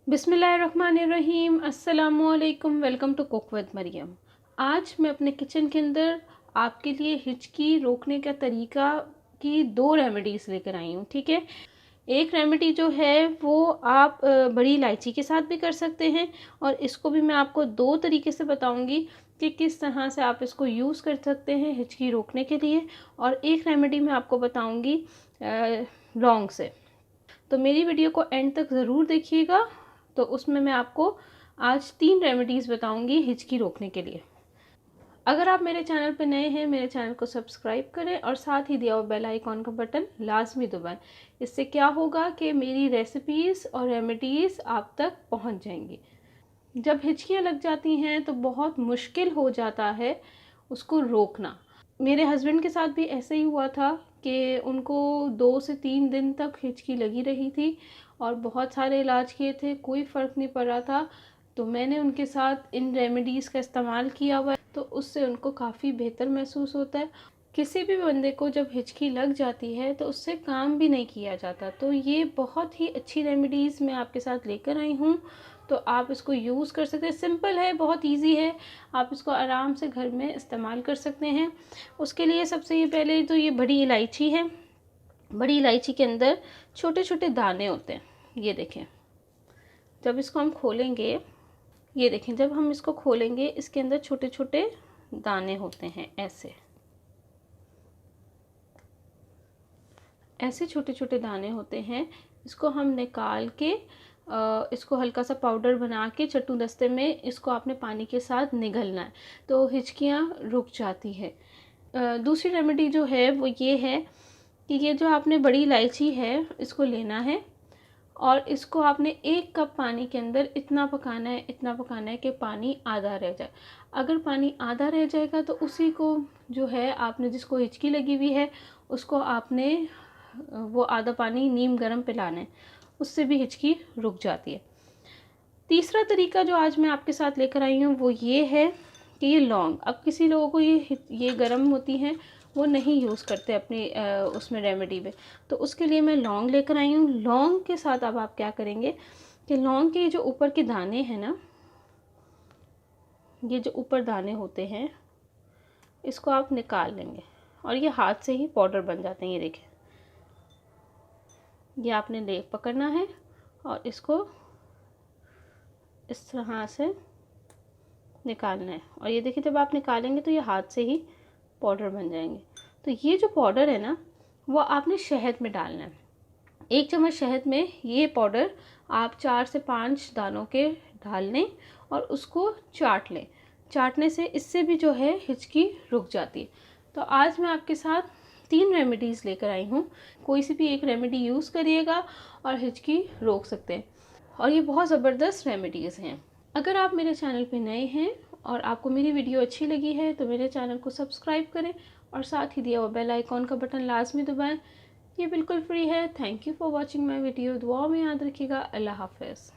बिस्मिल्लाहिर्रहमानिर्रहीम, अस्सलामुअलैकुम। Welcome to cook with Mariam. आज मैं अपने किचन के अंदर आपके लिए हिचकी रोकने का तरीका की 2 रेमेडीज़ लेकर आई हूँ। ठीक है, एक रेमेडी जो है वो आप बड़ी इलायची के साथ भी कर सकते हैं, और इसको भी मैं आपको 2 तरीके से बताऊंगी कि किस तरह से आप इसको यूज़ कर सकते हैं हिचकी रोकने के लिए। और एक रेमेडी मैं आपको बताऊंगी लौंग से। तो मेरी वीडियो को एंड तक ज़रूर देखिएगा। तो उसमें मैं आपको आज 3 रेमेडीज़ बताऊंगी हिचकी रोकने के लिए। अगर आप मेरे चैनल पर नए हैं, मेरे चैनल को सब्सक्राइब करें और साथ ही दिया हुआ बेल आइकॉन का बटन लाजमी दबाएं। इससे क्या होगा कि मेरी रेसिपीज़ और रेमेडीज़ आप तक पहुंच जाएंगी। जब हिचकियाँ लग जाती हैं तो बहुत मुश्किल हो जाता है उसको रोकना। मेरे हस्बैंड के साथ भी ऐसे ही हुआ था कि उनको 2 से 3 दिन तक हिचकी लगी रही थी और बहुत सारे इलाज किए थे, कोई फ़र्क नहीं पड़ रहा था। तो मैंने उनके साथ इन रेमेडीज़ का इस्तेमाल किया हुआ है, तो उससे उनको काफ़ी बेहतर महसूस होता है। किसी भी बंदे को जब हिचकी लग जाती है तो उससे काम भी नहीं किया जाता। तो ये बहुत ही अच्छी रेमेडीज़ मैं आपके साथ लेकर आई हूँ, तो आप इसको यूज़ कर सकते हैं। सिंपल है, बहुत इजी है, आप इसको आराम से घर में इस्तेमाल कर सकते हैं। उसके लिए सबसे ये पहले तो ये बड़ी इलायची है। बड़ी इलायची के अंदर छोटे छोटे दाने होते हैं, ये देखें। जब इसको हम खोलेंगे, ये देखें, जब हम इसको खोलेंगे इसके अंदर छोटे छोटे दाने होते हैं। ऐसे छोटे छोटे दाने होते हैं। इसको हम निकाल के इसको हल्का सा पाउडर बना के चट्टू दस्ते में इसको आपने पानी के साथ निगलना है, तो हिचकियाँ रुक जाती है। दूसरी रेमेडी जो है वो ये है कि ये जो आपने बड़ी इलायची है इसको लेना है और इसको आपने 1 कप पानी के अंदर इतना पकाना है कि पानी आधा रह जाए। अगर पानी आधा रह जाएगा तो उसी को जो है आपने, जिसको हिचकी लगी हुई है, उसको आपने वो आधा पानी नीम गर्म पिलाना है, उससे भी हिचकी रुक जाती है। तीसरा तरीका जो आज मैं आपके साथ लेकर आई हूँ वो ये है कि ये लौंग, अब किसी लोगों को ये गर्म होती हैं, वो नहीं यूज़ करते अपनी उसमें रेमेडी में, तो उसके लिए मैं लौंग लेकर आई हूँ। लौंग के साथ अब आप क्या करेंगे कि लौंग के जो ऊपर के दाने हैं ना, ये जो ऊपर दाने होते हैं इसको आप निकाल लेंगे और ये हाथ से ही पाउडर बन जाते हैं। ये देखें, ये आपने ले पकड़ना है और इसको इस तरह से निकालना है। और ये देखिए, जब आप निकालेंगे तो ये हाथ से ही पाउडर बन जाएंगे। तो ये जो पाउडर है ना, वो आपने शहद में डालना है। 1 चम्मच शहद में ये पाउडर आप 4 से 5 दानों के डाल लें और उसको चाट लें। चाटने से इससे भी जो है हिचकी रुक जाती है। तो आज मैं आपके साथ 3 रेमेडीज़ लेकर आई हूँ। कोई सी भी एक रेमेडी यूज़ करिएगा और हिचकी रोक सकते हैं, और ये बहुत ज़बरदस्त रेमेडीज़ हैं। अगर आप मेरे चैनल पे नए हैं और आपको मेरी वीडियो अच्छी लगी है तो मेरे चैनल को सब्सक्राइब करें और साथ ही दिया हुआ बेल आइकॉन का बटन लाजमी दबाएं। ये बिल्कुल फ्री है। Thank you for watching my video. दुआ में याद रखिएगा। अल्लाह हाफ़िज़।